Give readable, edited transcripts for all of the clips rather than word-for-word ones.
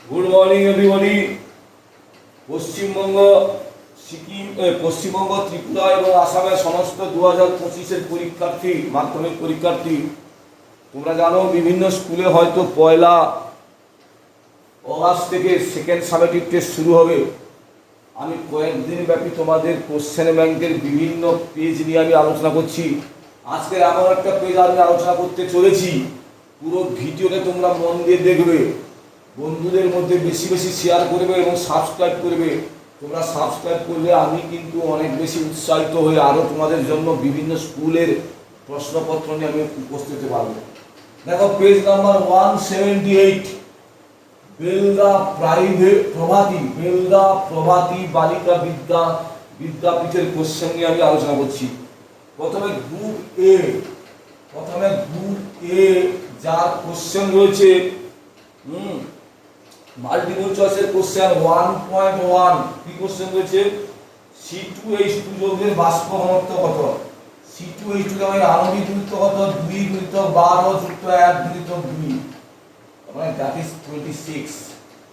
Good morning everybody. Paschimbanga, Sikkim, Paschimbanga, Tripura এবং আসামের সমস্ত 2025-এর পরীক্ষার্থী, মাধ্যমিক পরীক্ষার্থী, তোমরা জানো বিভিন্ন স্কুলে হয়তো 1 অগাস্ট থেকে সেকেন্ড সামেটিভ টেস্ট শুরু হবে। আমি কয়েকদিন ব্যাপী তোমাদের কোশ্চেন ব্যাংকের বিভিন্ন পেজ নিয়ে আমি আলোচনা করছি। আজকে এমন একটা পেজ আমি আলোচনা করতে চলেছি, পুরো ভিডিওটা তোমরা মন দিয়ে দেখবে, বন্ধুদের মধ্যে বেশি বেশি শেয়ার করবে এবং সাবস্ক্রাইব করবে। তোমরা সাবস্ক্রাইব করলে আমি কিন্তু অনেক বেশি উৎসাহিত হয়ে আরও তোমাদের জন্য বিভিন্ন স্কুলের প্রশ্নপত্র নিয়ে আমি উপস্থিত হতে পারবো। দেখো পেজ নাম্বার 178, বেলদা প্রভাতী বালিকা বিদ্যাপীঠের কোশ্চেন নিয়ে আমি আলোচনা করছি। প্রথমে গ্রুপ এ যার কোশ্চেন রয়েছে মাল্টিপল চয়েসের কোশ্চেন 1.1। কি কোশ্চেন রয়েছে? C2H2 যৌগের বাষ্প ঘনত্ব কত? C2H2 এর আণবিক গুরুত্ব কত? 2 × 12 যুক্ত 1 × 2, মানে দ্যাট ইজ 26।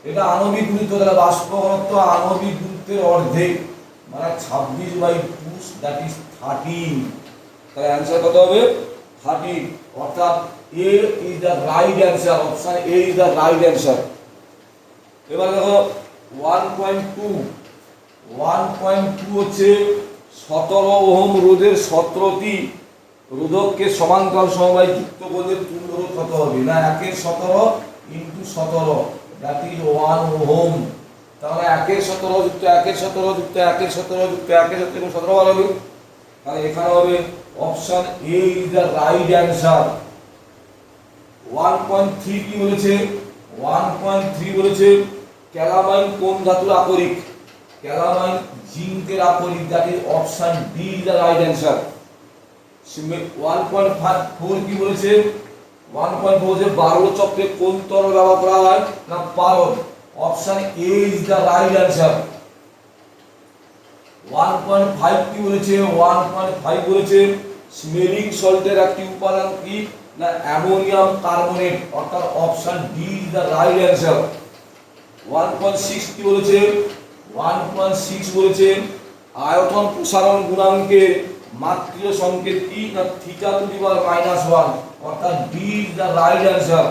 এটা আণবিক গুরুত্ব, তাহলে বাষ্প ঘনত্ব আণবিক গুরুত্বের অর্ধেক, মানে 26/2, দ্যাট ইজ 13। তাহলে অ্যানসার কত হবে? 13। অর্থাৎ A is the right answer, option A is the right answer. এবার দেখো 1.2 হচ্ছে 17 ওহম রোধের 17টি রোধককে সমান্তরাল সমবায় যুক্ত করলে তুল্য রোধ কত হবে? না 1/17 × 17, দ্যাট ইজ 1 ওহম। তাহলে 1/17 যুক্ত 1/17 যুক্ত 1/17 যুক্ত 1/17 এবং 17 বার হবে। তাহলে এখানে হবে option A is the right answer. 1.3 কি বলেছে? 1.3 বলেছে ক্যালামাইন কোন ধাতুর আকরিক? ক্যালামাইন জিঙ্কের আকরিক, that is option D is the right answer. 1.4 কি বলেছে? 1.4 বলেছে বারল চক্রে কোন তরল ব্যবহার করা হয়? না পারদ, option A is the right answer. 1.5 কি বলেছে? 1.5 বলেছে স্মেলিং সল্টের একটি উপাদান কি? না অ্যামোনিয়াম কার্বনেট, অর্থাৎ option D is the right answer. 1.6 কি বলেছে? 1.6 বলেছে আয়তন প্রসারণ গুণাঙ্কের মাত্রিয় সংকেত কি? না θ⁻⁻1, অর্থাৎ D is the right answer.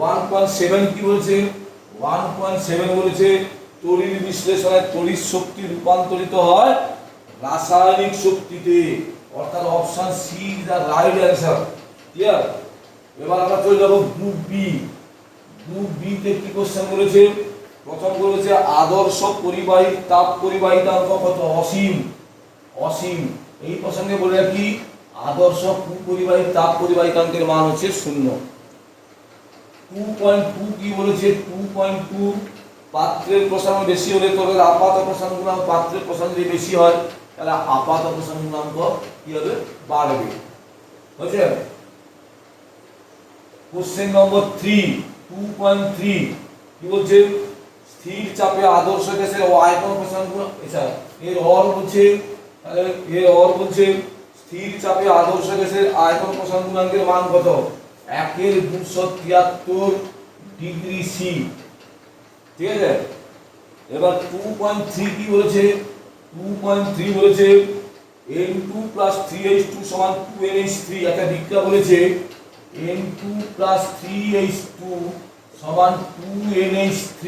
1.7 কি বলেছে? 1.7 বলেছে তড়িৎ বিশ্লেষণে তড়িৎ শক্তি রূপান্তরিত হয় রাসায়নিক শক্তিতে, অর্থাৎ option C is the right answer. Clear? এবার আমরা চলে যাব গ্রুপ বি। গ্রুপ বি তে কি কোশ্চেন বলেছে? প্রথম বলেছে আদর্শ পরিবাহী তাপ পরিবাহিতাঙ্ক কত? অসীম। এই প্রসঙ্গে বলে রাখি আদর্শ কুপরিবাহী তাপ পরিবাহিতাঙ্কের মান হচ্ছে 0। 2.2 কি বলেছে? 2.2 পাত্রের প্রসারণ বেশি হলে তবে আপাত প্রসারণ গুণাঙ্ক, পাত্রের প্রসারণ যদি বেশি হয় তাহলে আপাত প্রসারণ গুণাঙ্ক কি হবে? বাড়বে। বুঝছে? কোশ্চেন নম্বর 3, 2.3 কি বলছে? স্থির চাপে আদর্শ গ্যাসের আয়তন প্রসারণ গুণাঙ্ক, এছাড়া এর অর বলছে, তাহলে এর অর বলছে স্থির চাপে আদর্শ গ্যাসের আয়তন প্রসারণ গুণাঙ্কের মান কত? 1/273 ডিগ্রি সি। ঠিক আছে? এবার 2.3 কি বলেছে? 2.3 বলেছে N2 + 3H2 = 2NH3। একটা বিক্রিয়া বলেছে N2 + 3H2 = 2NH3।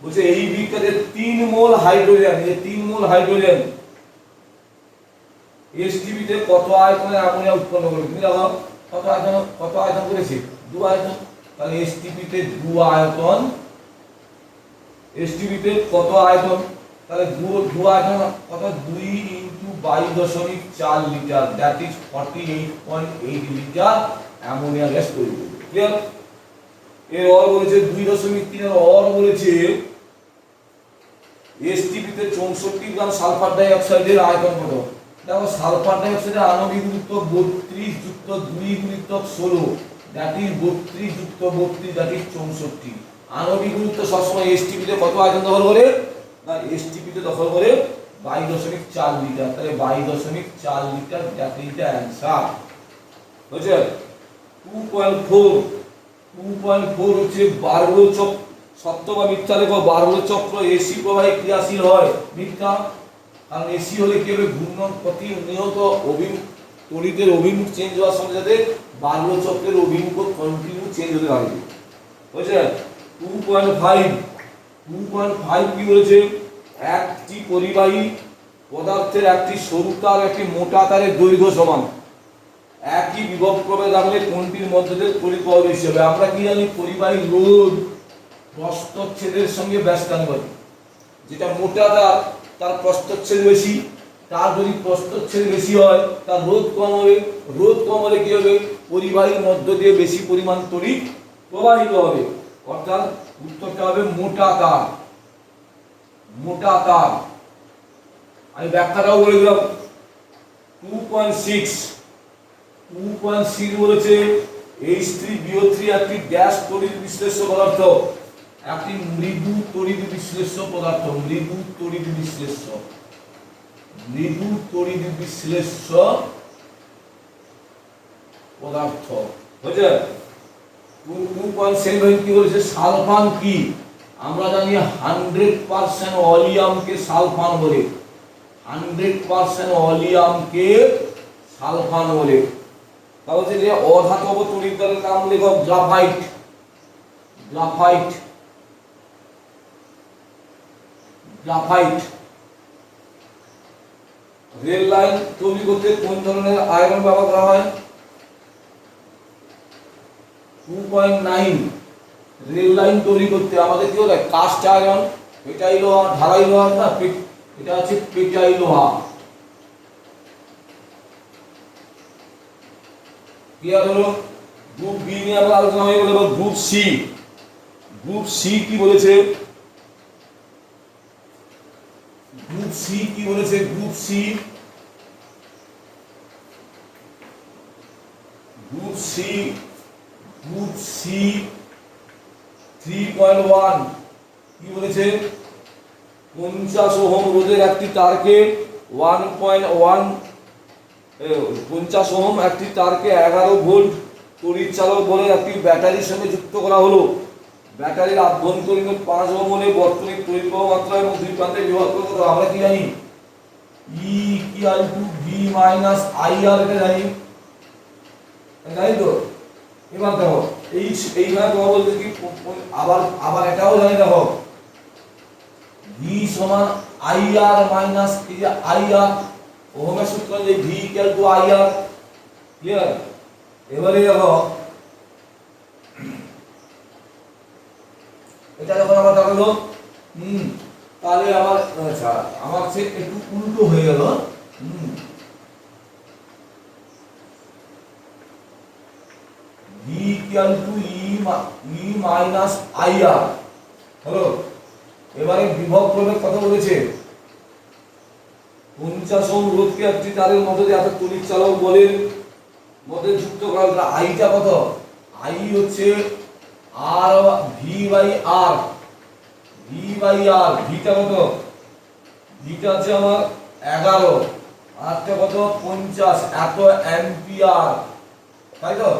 বলছে এই বিক্রিয়াতে 3 মোল হাইড্রোজেন, এই 3 মোল হাইড্রোজেন এসটিপি তে কত আয়তনে অ্যামোনিয়া উৎপন্ন করবে? তুমি দেখো কত আয়তন করেছে? 2 আয়তন। তাহলে এসটিপি তে 2 আয়তন, এসটিপি তে কত আয়তন? তাহলে 2 আয়তন কত? 2 × 22.4 litre, that is 48.8 litre ammonia gas তৈরি করবে। ক্লিয়ার? এর অর বলেছে 2.3 এর অর বলেছে এসটিপি তে 64 গ্রাম সালফার ডাই অক্সাইডের আয়তন কত? দেখো সালফার ডাই অক্সাইডের আণবিক গুরুত্ব 32 যুক্ত 2 × 16, দ্যাট ইজ 32 যুক্ত 32, দ্যাট ইজ 64। আণবিক গুরুত্ব সবসময় এসটিপি তে কত আয়তন দখল করে? না এসটিপি তে দখল করে 22.4 লিটার, তাহলে 22.4 litre, that is the answer. বুঝছেন? 2.4 2.4 হচ্ছে বার্লো চক্র, সত্য বা মিথ্যা লেখো। বার্লো চক্র এসি প্রবাহে ক্রিয়াশীল হয়, মিথ্যা। কারণ এসি হলে কি হবে, ঘূর্ণন প্রতিনিয়ত অভিমুখ, তড়িতের অভিমুখ চেঞ্জ হওয়ার সাথে সাথে বার্লো চক্রের অভিমুখ কন্টিনিউ চেঞ্জ হতে থাকবে, বুঝছেন। 2.5 কি বলেছে, একটি পরিবাহী পদার্থের একটি সরু তার একটি মোটা তারের দৈর্ঘ্য সমান। একই বিভব প্রভেদ রাখলে কোনটির মধ্যে দিয়ে তড়িৎ প্রবাহ বেশি হবে? আমরা কি জানি, পরিবাহী রোধ প্রস্থচ্ছেদের সঙ্গে ব্যস্তানুপাতিক। যেটা মোটা তার, তার প্রস্থচ্ছেদ বেশি, তার যদি প্রস্থচ্ছেদ বেশি হয় তার রোধ কম হবে। রোধ কম হলে কি হবে, পরিবাহীর মধ্য দিয়ে বেশি পরিমাণ তড়িৎ প্রবাহিত হবে। অর্থাৎ উত্তরটা হবে মোটা তার। মোটা তার। আমি ব্যাখ্যাটাও বলে দিলাম। 2.6 বলেছে H3BO3 একটি ড্যাশ তড়িৎ বিশ্লেষ্য পদার্থ, একটি মৃদু তড়িৎ বিশ্লেষ্য পদার্থ। মৃদু তড়িৎ বিশ্লেষ্য, মৃদু তড়িৎ বিশ্লেষ্য পদার্থ, বুঝছে। 2.7 কি বলেছে, সালফান কি? আমরা জানি 100% অলিয়ামকে সালফান বলে। 100% অলিয়ামকে সালফান বলে। তাহলে যে অধাতব তড়িৎদ্বারের নাম লেখো, graphite. Graphite, graphite. Rail line তৈরি করতে কোন ধরনের আয়রন ব্যবহার করা হয়? 2.9 রেল লাইন তৈরি করতে আমাদের কি হয়, কাস্ট আয়রন, পেটাই লোহা, ঢালাই লোহা না, এটা আছে পেটাই লোহা। ক্লিয়ার হলো? গ্রুপ বি নিয়ে আমরা আলোচনা হয়ে গেল। Group C. গ্রুপ সি কি বলেছে? গ্রুপ সি কি বলেছে? Group C, group C, group C 3.1 কি বলেছে? 50 ওহম রোধের একটি তারকে 50 ওহম একটি তারকে 11 ভোল্ট তড়িৎ চালক বলে একটি ব্যাটারির সঙ্গে যুক্ত করা হলো। ব্যাটারির আভ্যন্তরীণ 5 ওহম হলে বর্তনীর তড়িৎ প্রবাহ মাত্রা এবং দুই প্রান্তে বিভব কত? আমরা কি জানি, E equal to V minus IR, এটা জানি, জানি তো। এবার দেখো এইখানে তোমার বলতে কি, আবার এটাও জানি, দেখো V সমান IR মাইনাস এই যে IR, ওহমের সূত্র যে V equal to IR। Clear? এবারে দেখো এটা যখন আমরা দেখালো, তাহলে আবার আচ্ছা আমার সে একটু উল্টো হয়ে গেল। V equal to E minus IR হলো। এবারে বিভব প্রভেদ কত বলেছে? 50 ওহম রোধকে একটি তারের মধ্যে দিয়ে এত তড়িৎ চালক বলের মধ্যে যুক্ত করা হলো। আইটা কত? আই হচ্ছে আর V by R. V by R, ভিটা কত? ভিটা আছে আমার 11, আরটা কত? 50, এত অ্যাম্পিয়ার, তাই তো?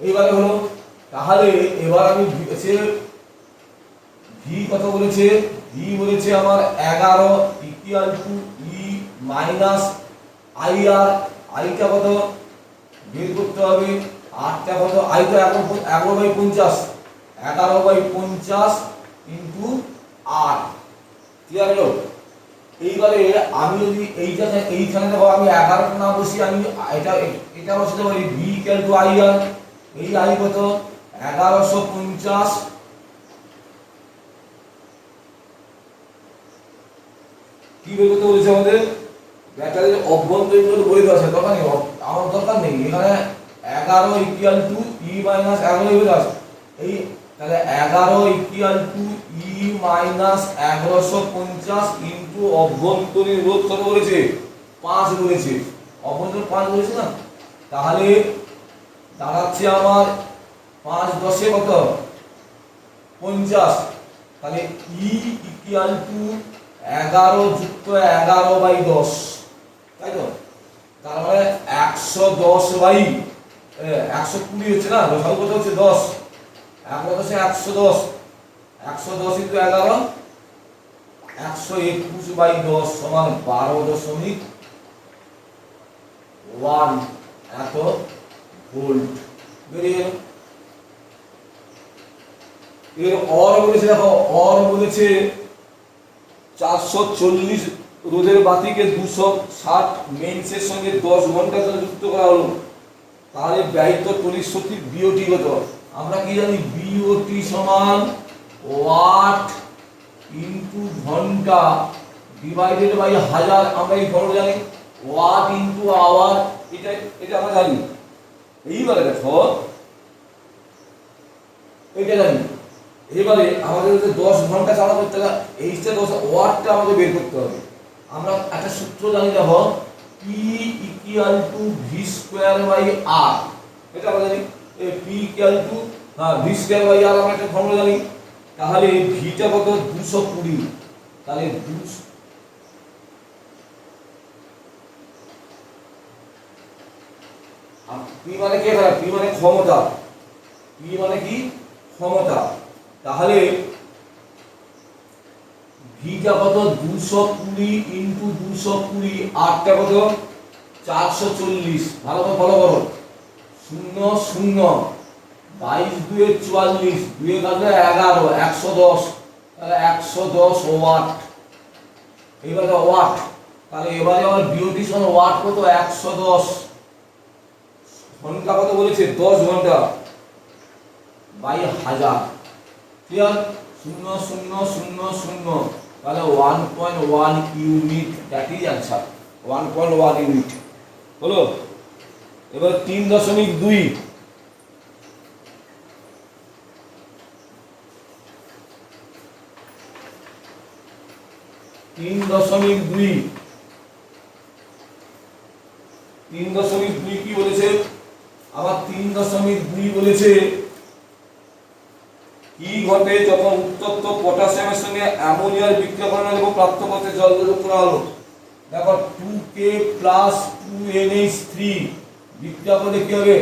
এইবারে হলো, তাহলে এবার আমি ভি কত বলেছে? ভি বলেছে আমার 11 equal to E minus IR. আইটা কত বের করতে হবে? আরটা কত? আই তো 11/50, 11/50 ইনটু আর। ক্লিয়ার হলো? এইবারে আমি যদি এইখানে দেখো, আমি 11 না বসি, আমি এটা বসাতে পারি ভি ইকুয়াল টু আইআর। এই আই কত? 1150। কি বের করতে বলেছে আমাদের? ব্যাটারির অভ্যন্তরীণ বলে দেওয়া আছে, দরকার নেই, আমার দরকার নেই। এখানে 11 ইকুয়াল টু ই মাইনাস 11 বের আছে। এই তাহলে 11 equal to E minus 1150 into অভ্যন্তরীণ রোধ কত বলেছে? 5 বলেছে। অভ্যন্তরীণ 5 বলেছে না, তাহলে দাঁড়াচ্ছে আমার 5 10 কত? 50। তাহলে ই ইকুয়াল টু 11 যুক্ত 11/10, তাই তো? তার মানে 110/120 হচ্ছে না, সব কত হচ্ছে 10। ১১ ১১০, ১১০ ইন্টু ১১, ১২১/10 সমান ১২.1 এত ভোল্ট বেরিয়ে গেল। এর অর বলেছে, দেখো অর বলেছে 440 রোধের বাতিকে 260 মেইনসের সঙ্গে 10 ঘন্টা ধরে যুক্ত করা হলো, তাহলে ব্যয়িত তড়িৎ শক্তির বিওটি কত? আমরা কি জানি বিওটি সমান ওয়াট ইনটু ঘন্টা ডিভাইডেড বাই হাজার। আমরা এই ফর্মুলা জানি, ওয়াট ইনটু আওয়ার, এটা আমরা জানি। এইবারে দেখো এটা জানি, এবারে আমাদের 10 ঘন্টা চালাতে হতে গেলে এইটা 10 ওয়াটটা আমাদের বের করতে হবে। আমরা একটা সূত্র জানি, দেখো P equal to V square by R, এটা আমরা জানি। P equal to V square by R আমরা একটা ফর্মুলা জানি। তাহলে ভিটা কত? 220। তাহলে 200 P মানে কি? P মানে ক্ষমতা। P মানে কি? ক্ষমতা। তাহলে ভিটা কত? 220 ইনটু 220, আরটা কত? 440। ভালো করে ফলো করো। 0 0 22 2 44, 2 কাটলে 11, 110। তাহলে 110 ওয়াট। এবারে ওয়াট, তাহলে এবারে আমার বিওটি সমান ওয়াট কত? 110। ঘন্টা কত বলেছে? 10 ঘন্টা বাই 1000। ক্লিয়ার? 0 0 0 0, তাহলে 1.1 unit, that is answer. 1.1 unit হলো। এবার 3.2, 3.2, 3.2 কি বলেছে? আবার 3.2 বলেছে কি ঘটে যখন উত্তপ্ত পটাশিয়ামের সঙ্গে অ্যামোনিয়ার বিক্রিয়া করানো এবং প্রাপ্ত পথে জল যোগ করা হলো। দেখো 2K প্লাস 2NH3 বিক্রিয়া করলে কি হবে?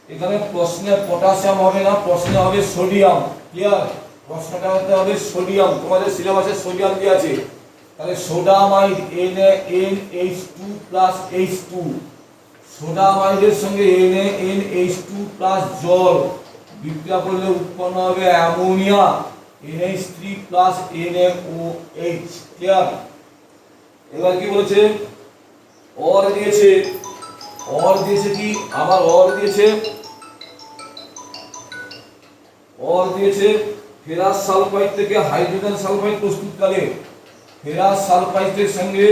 এখানে প্রশ্নে পটাশিয়াম হবে না, প্রশ্নে হবে সোডিয়াম। ক্লিয়ার? প্রশ্নটা হতে হবে সোডিয়াম। তোমাদের সিলেবাসে সোডিয়াম কি আছে? তাহলে সোডামাইড NaNH2 প্লাস H2, সোডামাইডের সঙ্গে NaNH2 প্লাস জল বিক্রিয়া করলে উৎপন্ন হবে ammonia NH3 plus NaOH। Clear? এবার কি বলেছে? অর দিয়েছে, অর দিয়েছে কি? আবার অর দিয়েছে, অর দিয়েছে ফেরাস সালফাইড থেকে হাইড্রোজেন সালফাইড প্রস্তুতকালে ফেরাস সালফাইডের সঙ্গে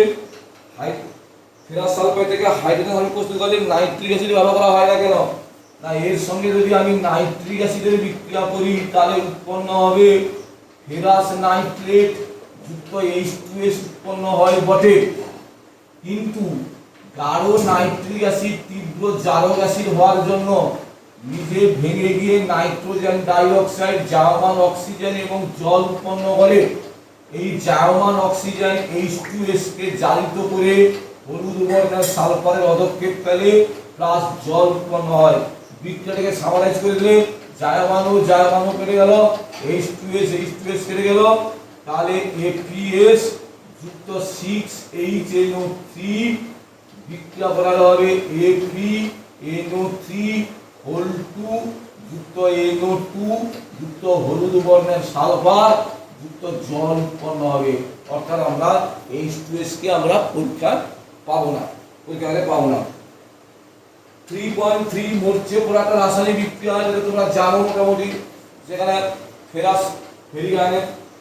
ফেরাস সালফাইড থেকে হাইড্রোজেন সালফাইড প্রস্তুতকালে নাইট্রিক অ্যাসিড ব্যবহার করা হয় না কেন? না, এর সঙ্গে যদি আমি নাইট্রিক অ্যাসিডের বিক্রিয়া করি তাহলে উৎপন্ন হবে ফেরাস নাইট্রেট যুক্ত H2S উৎপন্ন হয় বটে, কিন্তু গাঢ় নাইট্রিক অ্যাসিড তীব্র জারক অ্যাসিড হওয়ার জন্য নিজে ভেঙে গিয়ে নাইট্রোজেন ডাইঅক্সাইড, জার্মান অক্সিজেন এবং জল উৎপন্ন করে। এই জার্মান অক্সিজেন H2S কে জারিত করে হলুদ বর্ণের সালফারের পদক্ষেপ ফেলে প্লাস জল উৎপন্ন হয়। বিক্রিয়াটাকে সামারাইজ করে দিলে জার্মানও কেটে গেল, H2S কেটে গেল, তাহলে APS যুক্ত 6HNO3 বিক্রিয়া করানো হবে ApNO3(2) যুক্ত NO2 যুক্ত হলুদ বর্ণের সালফার যুক্ত জল উৎপন্ন হবে। অর্থাৎ আমরা H2S কে আমরা পরীক্ষায় পাবো না, পরীক্ষায় পাবো না। 3.3 মরচে পোড়াটা রাসায়নিক বিক্রিয়া যেটা তোমরা জানো মোটামুটি, যেখানে ফেরিক আয়নে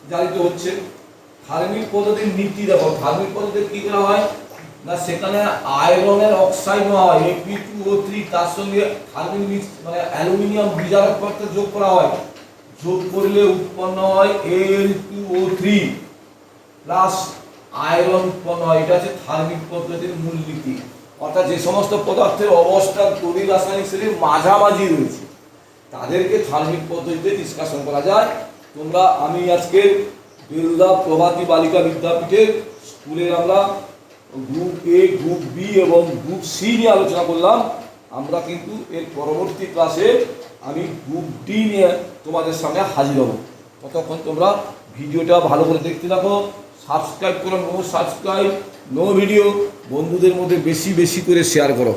জারিত হচ্ছে। থার্মিক পদ্ধতির নীতি দেখো, থার্মিক পদ্ধতিতে কি করা হয় না, সেখানে আয়রনের অক্সাইড নেওয়া হয় Fe2O3, তার সঙ্গে থার্মিক মিক্স মানে অ্যালুমিনিয়াম বিজারক পদার্থ যোগ করা হয়। যোগ করলে উৎপন্ন হয় Al2O3 প্লাস আয়রন উৎপন্ন হয়। এটা হচ্ছে থার্মিক পদ্ধতির মূলনীতি। অর্থাৎ যে সমস্ত পদার্থের অবস্থান তড়িৎ রাসায়নিক শ্রেণীর মাঝামাঝি রয়েছে তাদেরকে থার্মিক পদ্ধতিতে ডিসকাশন করা যায়। আমি আজকে বেলদা প্রভাতী বালিকা বিদ্যাপীঠের স্কুলে আমরা গ্রুপ এ, গ্রুপ বি এবং গ্রুপ সি নিয়ে আলোচনা করলাম। আমরা কিন্তু এর পরবর্তী ক্লাসে আমি গ্রুপ ডি নিয়ে তোমাদের সামনে হাজির হব। ততক্ষণ তোমরা ভিডিওটা ভালো করে দেখতে থাকো, সাবস্ক্রাইব করো, নো সাবস্ক্রাইব নো ভিডিও, বন্ধুদের মধ্যে বেশি বেশি করে শেয়ার করো।